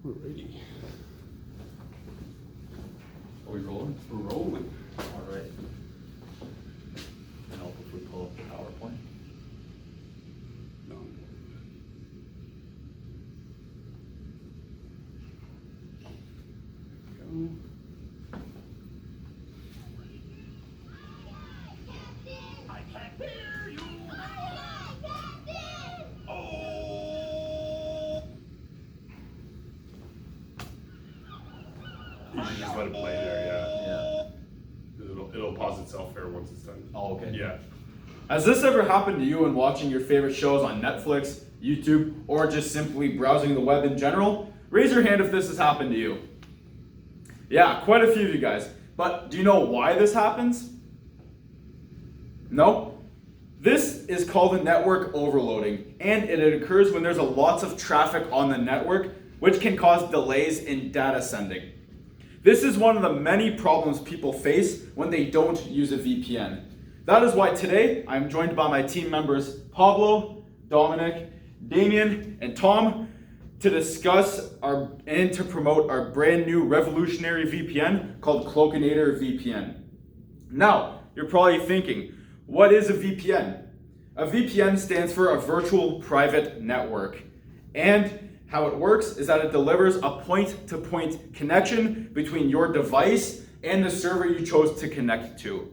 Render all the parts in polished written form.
Alrighty. Are we rolling? We're rolling. All right. Can help if we pull up the PowerPoint. No. Go. I can't hear you. You should just let it play there, yeah. Yeah. It'll pause itself there once it's done. Oh, okay. Yeah. Has this ever happened to you when watching your favorite shows on Netflix, YouTube, or just simply browsing the web in general? Raise your hand if this has happened to you. Yeah, quite a few of you guys. But do you know why this happens? No? This is called a network overloading, and it occurs when there's a lots of traffic on the network, which can cause delays in data sending. This is one of the many problems people face when they don't use a VPN. That is why today I'm joined by my team members Pablo, Dominic, Damien, and Tom to discuss and to promote our brand new revolutionary VPN called Cloakinator VPN. Now, you're probably thinking, what is a VPN? A VPN stands for a virtual private network. And how it works is that it delivers a point-to-point connection between your device and the server you chose to connect to.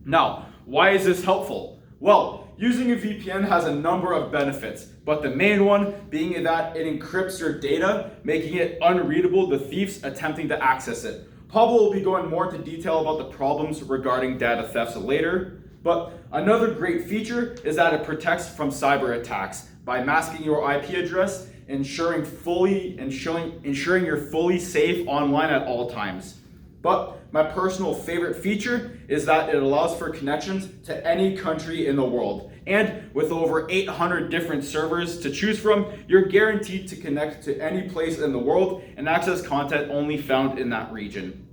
Now, why is this helpful? Well, using a VPN has a number of benefits, but the main one being that it encrypts your data, making it unreadable to thieves attempting to access it. Pablo will be going more into detail about the problems regarding data thefts later, but another great feature is that it protects from cyber attacks by masking your IP address, ensuring you're fully safe online at all times. But my personal favorite feature is that it allows for connections to any country in the world. And with over 800 different servers to choose from, you're guaranteed to connect to any place in the world and access content only found in that region.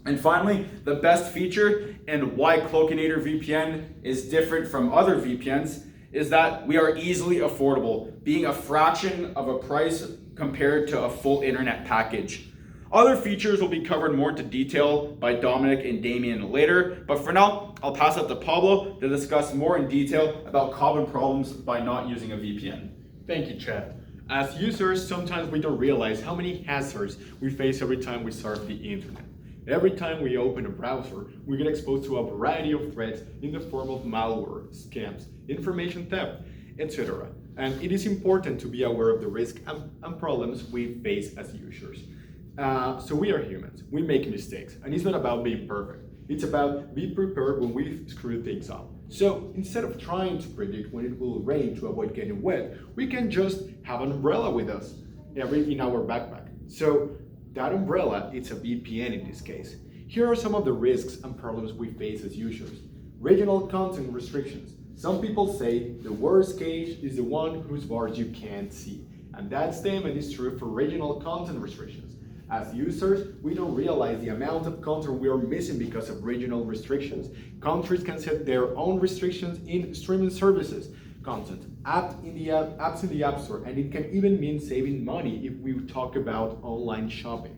And finally, the best feature and why Cloakinator VPN is different from other VPNs is that we are easily affordable, being a fraction of a price compared to a full internet package. Other features will be covered more into detail by Dominic and Damien later, but for now, I'll pass it to Pablo to discuss more in detail about common problems by not using a VPN. Thank you, Chad. As users, sometimes we don't realize how many hazards we face every time we surf the internet. Every time we open a browser, we get exposed to a variety of threats in the form of malware, scams, information theft, etc. And it is important to be aware of the risks and problems we face as users. So we are humans, we make mistakes, and it's not about being perfect. It's about being prepared when we screw things up. So instead of trying to predict when it will rain to avoid getting wet, we can just have an umbrella with us in our backpack. So that umbrella, it's a VPN in this case. Here are some of the risks and problems we face as users. Regional content restrictions. Some people say the worst case is the one whose bars you can't see. And that statement is true for regional content restrictions. As users, we don't realize the amount of content we are missing because of regional restrictions. Countries can set their own restrictions in streaming services, content, apps in the App Store, and it can even mean saving money if we talk about online shopping.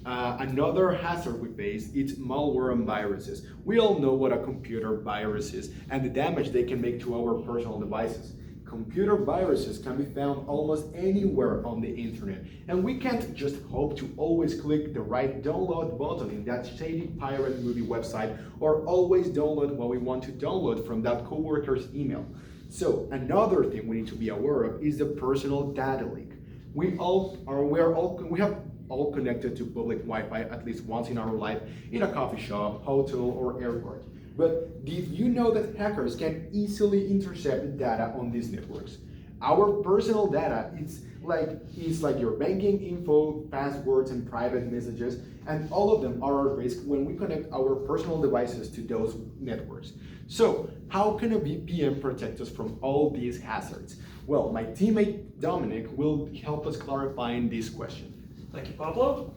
Another hazard we face is malware and viruses. We all know what a computer virus is and the damage they can make to our personal devices. Computer viruses can be found almost anywhere on the internet, and we can't just hope to always click the right download button in that shady pirate movie website or always download what we want to download from that coworker's email. So another thing we need to be aware of is the personal data leak. We have all connected to public Wi-Fi at least once in our life in a coffee shop, hotel, or airport. But did you know that hackers can easily intercept data on these networks? Our personal data is like your banking info, passwords, and private messages, and all of them are at risk when we connect our personal devices to those networks. So, how can a VPN protect us from all these hazards? Well, my teammate Dominic will help us clarifying this question. Thank you, Pablo.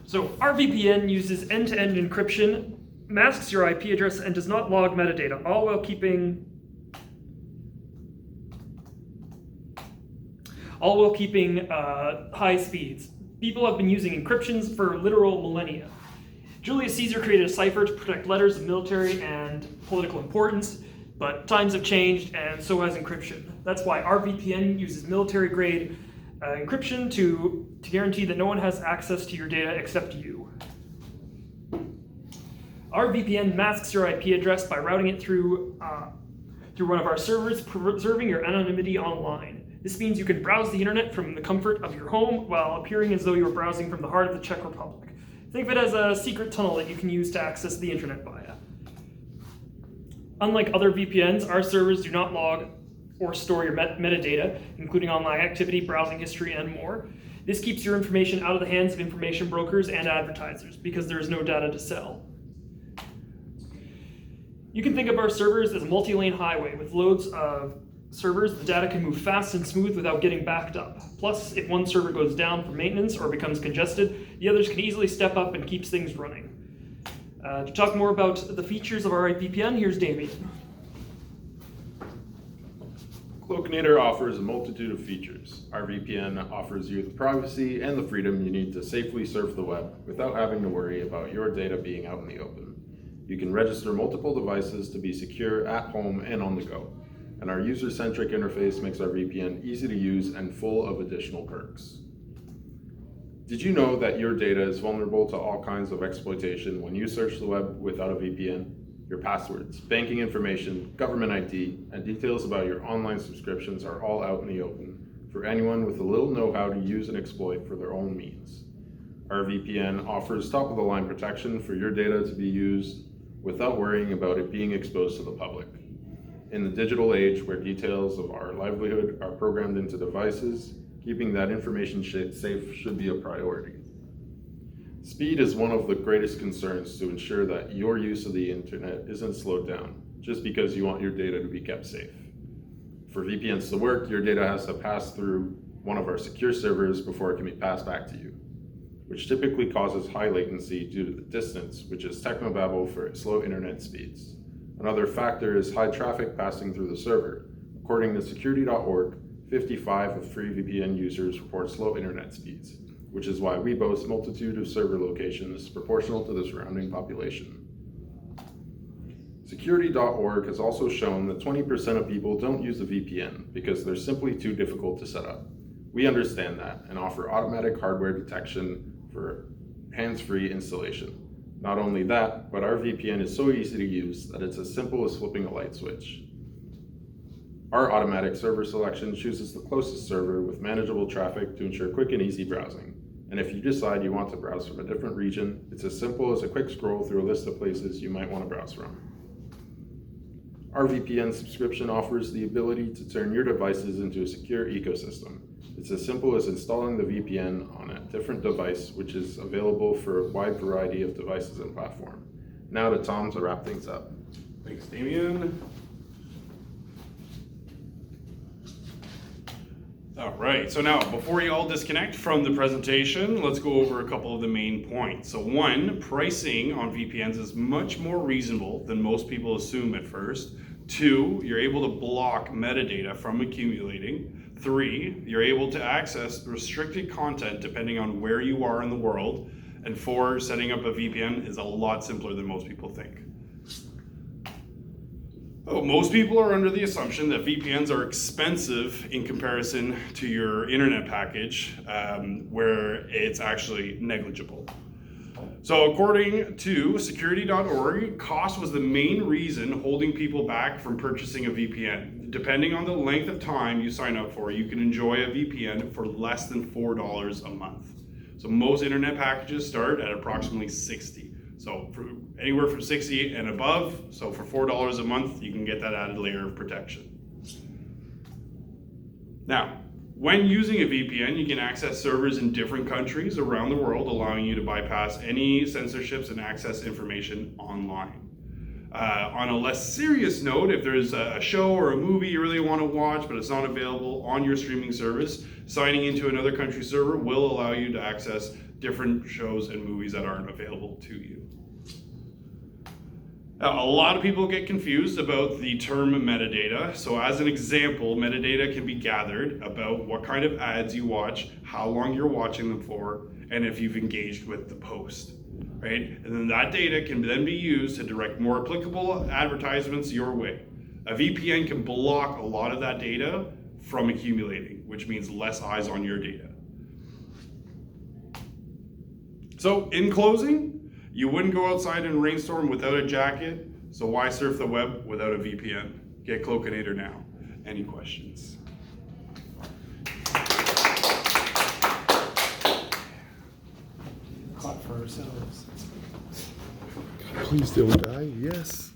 So our VPN uses end-to-end encryption, masks your IP address, and does not log metadata, all while keeping all while keeping high speeds. People have been using encryptions for literal millennia. Julius Caesar created a cipher to protect letters of military and political importance, but times have changed and so has encryption. That's why our VPN uses military-grade encryption to guarantee that no one has access to your data except you. Our VPN masks your IP address by routing it through one of our servers, preserving your anonymity online. This means you can browse the internet from the comfort of your home while appearing as though you were browsing from the heart of the Czech Republic. Think of it as a secret tunnel that you can use to access the internet via. Unlike other VPNs, our servers do not log or store your metadata, including online activity, browsing history, and more. This keeps your information out of the hands of information brokers and advertisers because there is no data to sell. You can think of our servers as a multi-lane highway with loads of servers. The data can move fast and smooth without getting backed up. Plus, if one server goes down for maintenance or becomes congested, the others can easily step up and keep things running. To talk more about the features of our VPN, here's Damien. Cloakinator offers a multitude of features. Our VPN offers you the privacy and the freedom you need to safely surf the web without having to worry about your data being out in the open. You can register multiple devices to be secure at home and on the go. And our user-centric interface makes our VPN easy to use and full of additional perks. Did you know that your data is vulnerable to all kinds of exploitation when you search the web without a VPN? Your passwords, banking information, government ID, and details about your online subscriptions are all out in the open for anyone with a little know-how to use and exploit for their own means. Our VPN offers top-of-the-line protection for your data to be used without worrying about it being exposed to the public. In the digital age where details of our livelihood are programmed into devices, keeping that information safe should be a priority. Speed is one of the greatest concerns to ensure that your use of the internet isn't slowed down just because you want your data to be kept safe. For VPNs to work, your data has to pass through one of our secure servers before it can be passed back to you, which typically causes high latency due to the distance, which is technobabble for slow internet speeds. Another factor is high traffic passing through the server. According to security.org, 55 of free VPN users report slow internet speeds, which is why we boast a multitude of server locations proportional to the surrounding population. Security.org has also shown that 20% of people don't use a VPN because they're simply too difficult to set up. We understand that and offer automatic hardware detection for hands-free installation. Not only that, but our VPN is so easy to use that it's as simple as flipping a light switch. Our automatic server selection chooses the closest server with manageable traffic to ensure quick and easy browsing. And if you decide you want to browse from a different region, it's as simple as a quick scroll through a list of places you might want to browse from. Our VPN subscription offers the ability to turn your devices into a secure ecosystem. It's as simple as installing the VPN on a different device, which is available for a wide variety of devices and platforms. Now to Tom to wrap things up. Thanks, Damien. All right, so now before you all disconnect from the presentation, let's go over a couple of the main points. So one, pricing on VPNs is much more reasonable than most people assume at first. Two, you're able to block metadata from accumulating. Three, you're able to access restricted content depending on where you are in the world. And four, setting up a VPN is a lot simpler than most people think. Oh, most people are under the assumption that VPNs are expensive in comparison to your internet package, where it's actually negligible. So according to security.org, cost was the main reason holding people back from purchasing a VPN. Depending on the length of time you sign up for, you can enjoy a VPN for less than $4 a month. So most internet packages start at approximately $60. So for anywhere from 60 and above, so for $4 a month, you can get that added layer of protection. Now, when using a VPN, you can access servers in different countries around the world, allowing you to bypass any censorships and access information online. On a less serious note, if there's a show or a movie you really want to watch, but it's not available on your streaming service, signing into another country's server will allow you to access different shows and movies that aren't available to you. Now, a lot of people get confused about the term metadata. So as an example, metadata can be gathered about what kind of ads you watch, how long you're watching them for, and if you've engaged with the post, right? And then that data can then be used to direct more applicable advertisements your way. A VPN can block a lot of that data from accumulating, which means less eyes on your data. So in closing, you wouldn't go outside in a rainstorm without a jacket, so why surf the web without a VPN? Get Cloakinator now. Any questions? Clap for ourselves. Please don't die. Yes.